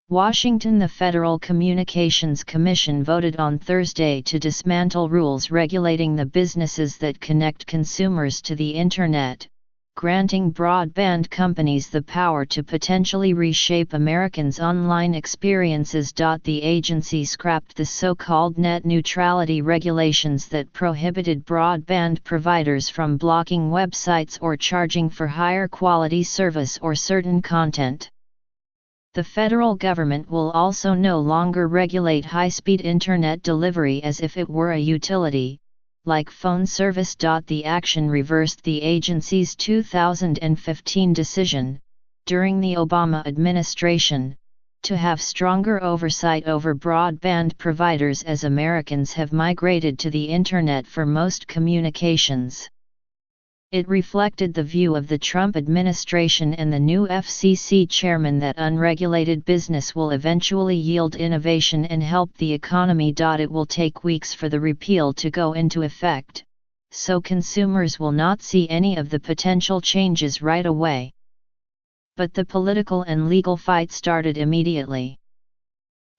Washington. The Federal Communications Commission voted on Thursday to dismantle rules regulating the businesses that connect consumers to the Internet, granting broadband companies the power to potentially reshape Americans' online experiences. The agency scrapped the so-called net neutrality regulations that prohibited broadband providers from blocking websites or charging for higher quality service or certain content. The federal government will also no longer regulate high-speed Internet delivery as if it were a utility, like phone service. The action reversed the agency's 2015 decision, during the Obama administration, to have stronger oversight over broadband providers as Americans have migrated to the Internet for most communications. It reflected the view of the Trump administration and the new FCC chairman that unregulated business will eventually yield innovation and help the economy. It will take weeks for the repeal to go into effect, so consumers will not see any of the potential changes right away. But the political and legal fight started immediately.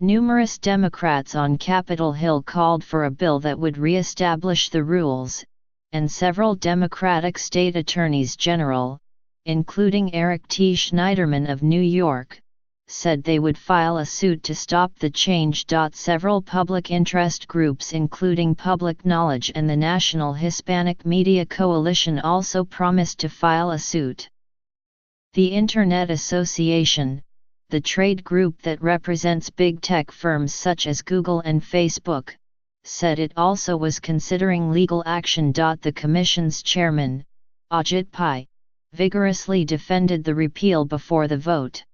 Numerous Democrats on Capitol Hill called for a bill that would re-establish the rules, and several Democratic state attorneys general, including Eric T. Schneiderman of New York, said they would file a suit to stop the change. Several public interest groups including Public Knowledge and the National Hispanic Media Coalition also promised to file a suit. The Internet Association, the trade group that represents big tech firms such as Google and Facebook, said it also was considering legal action. The Commission's chairman, Ajit Pai, vigorously defended the repeal before the vote.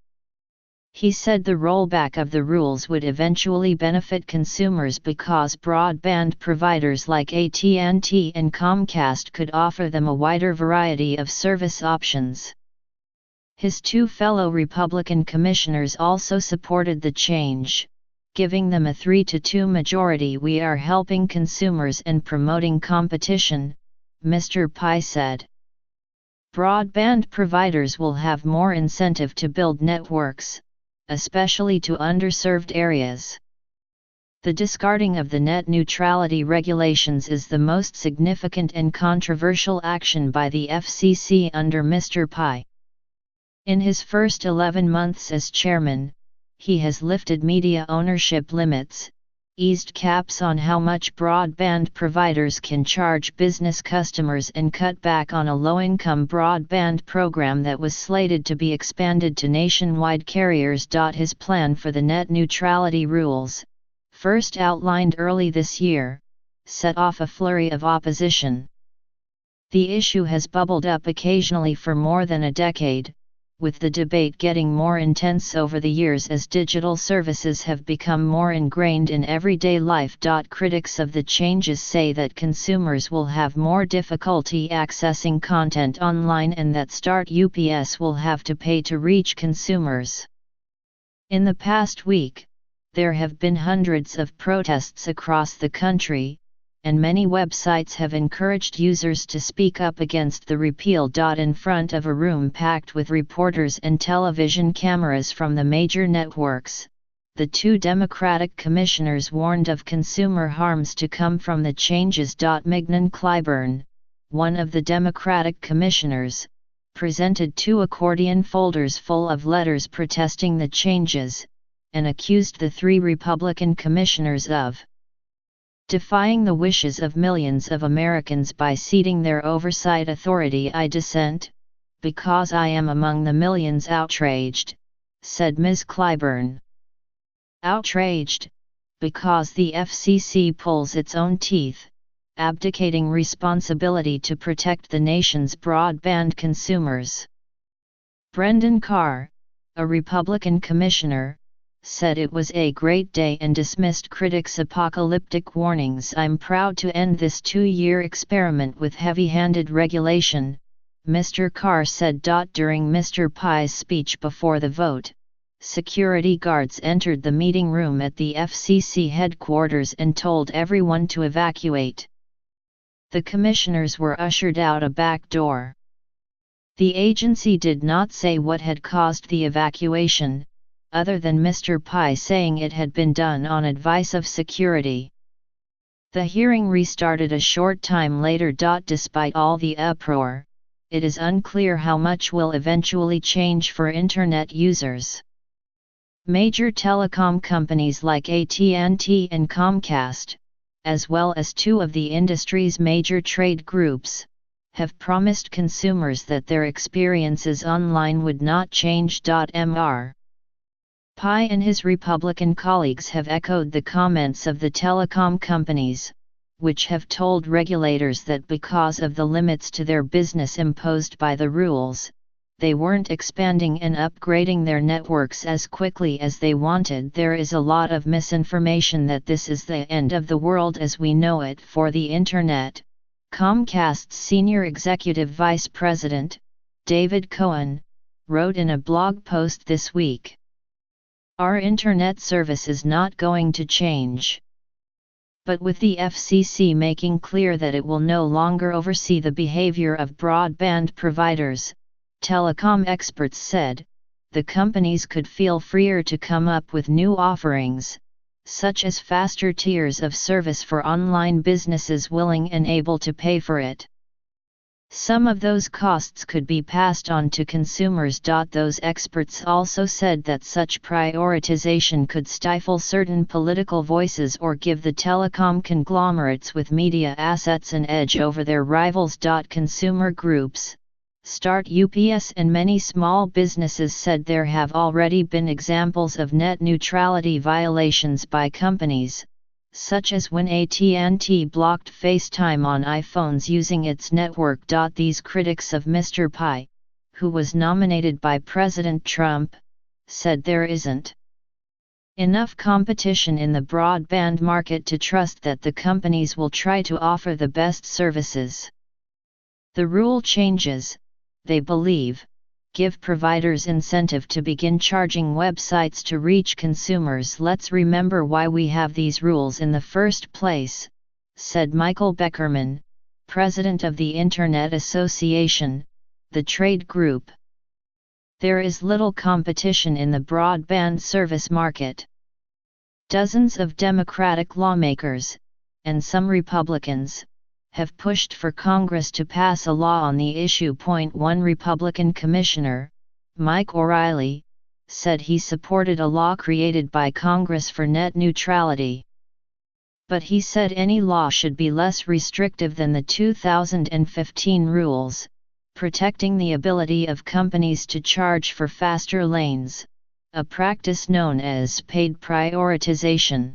He said the rollback of the rules would eventually benefit consumers because broadband providers like AT&T and Comcast could offer them a wider variety of service options. His two fellow Republican commissioners also supported the change, giving them a 3-2 majority. "We are helping consumers and promoting competition," Mr. Pai said. Broadband providers will have more incentive to build networks, especially to underserved areas. The discarding of the net neutrality regulations is the most significant and controversial action by the FCC under Mr. Pai. In his first 11 months as chairman, he has lifted media ownership limits, eased caps on how much broadband providers can charge business customers, and cut back on a low-income broadband program that was slated to be expanded to nationwide carriers. His plan for the net neutrality rules, first outlined early this year, set off a flurry of opposition. The issue has bubbled up occasionally for more than a decade, with the debate getting more intense over the years as digital services have become more ingrained in everyday life. Critics of the changes say that consumers will have more difficulty accessing content online and that Start UPS will have to pay to reach consumers. In the past week, there have been hundreds of protests across the country, and many websites have encouraged users to speak up against the repeal. In front of a room packed with reporters and television cameras from the major networks, the two Democratic commissioners warned of consumer harms to come from the changes. Mignon Clyburn, one of the Democratic commissioners, presented two accordion folders full of letters protesting the changes, and accused the three Republican commissioners of defying the wishes of millions of Americans by ceding their oversight authority. "I dissent, because I am among the millions outraged," said Ms. Clyburn. "Outraged, because the FCC pulls its own teeth, abdicating responsibility to protect the nation's broadband consumers." Brendan Carr, a Republican commissioner, said it was a great day and dismissed critics' apocalyptic warnings. "I'm proud to end this 2-year experiment with heavy-handed regulation," Mr. Carr said. During Mr. Pai's speech before the vote, security guards entered the meeting room at the FCC headquarters and told everyone to evacuate. The commissioners were ushered out a back door. The agency did not say what had caused the evacuation. other than Mr. Pai saying it had been done on advice of security. The hearing restarted a short time later. Despite all the uproar, it is unclear how much will eventually change for Internet users. Major telecom companies like AT&T and Comcast, as well as two of the industry's major trade groups, have promised consumers that their experiences online would not change. Mr. Pai and his Republican colleagues have echoed the comments of the telecom companies, which have told regulators that because of the limits to their business imposed by the rules, they weren't expanding and upgrading their networks as quickly as they wanted. There is a lot of misinformation that this is the end of the world as we know it for the Internet, Comcast's Senior Executive Vice President, David Cohen, wrote in a blog post this week. Our Internet service is not going to change. But with the FCC making clear that it will no longer oversee the behavior of broadband providers, telecom experts said, the companies could feel freer to come up with new offerings, such as faster tiers of service for online businesses willing and able to pay for it. Some of those costs could be passed on to consumers. Those experts also said that such prioritization could stifle certain political voices or give the telecom conglomerates with media assets an edge over their rivals. Consumer groups, Start UPS and many small businesses said there have already been examples of net neutrality violations by companies, such as when AT&T blocked FaceTime on iPhones using its network. These critics of Mr. Pai, who was nominated by President Trump, said there isn't enough competition in the broadband market to trust that the companies will try to offer the best services. The rule changes, they believe, give providers incentive to begin charging websites to reach consumers. Let's remember why we have these rules in the first place, said Michael Beckerman, president of the Internet Association, the trade group. There is little competition in the broadband service market. Dozens of Democratic lawmakers, and some Republicans, have pushed for Congress to pass a law on the issue. One Republican commissioner, Mike O'Reilly, said he supported a law created by Congress for net neutrality. But he said any law should be less restrictive than the 2015 rules, protecting the ability of companies to charge for faster lanes, a practice known as paid prioritization.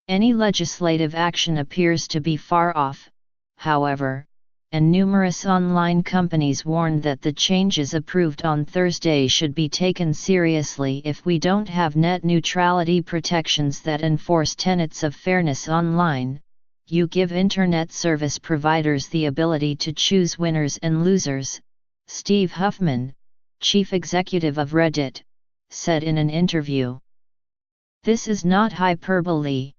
Any legislative action appears to be far off, however, and numerous online companies warned that the changes approved on Thursday should be taken seriously if we don't have net neutrality protections that enforce tenets of fairness online. You give Internet service providers the ability to choose winners and losers, Steve Huffman, chief executive of Reddit, said in an interview. This is not hyperbole.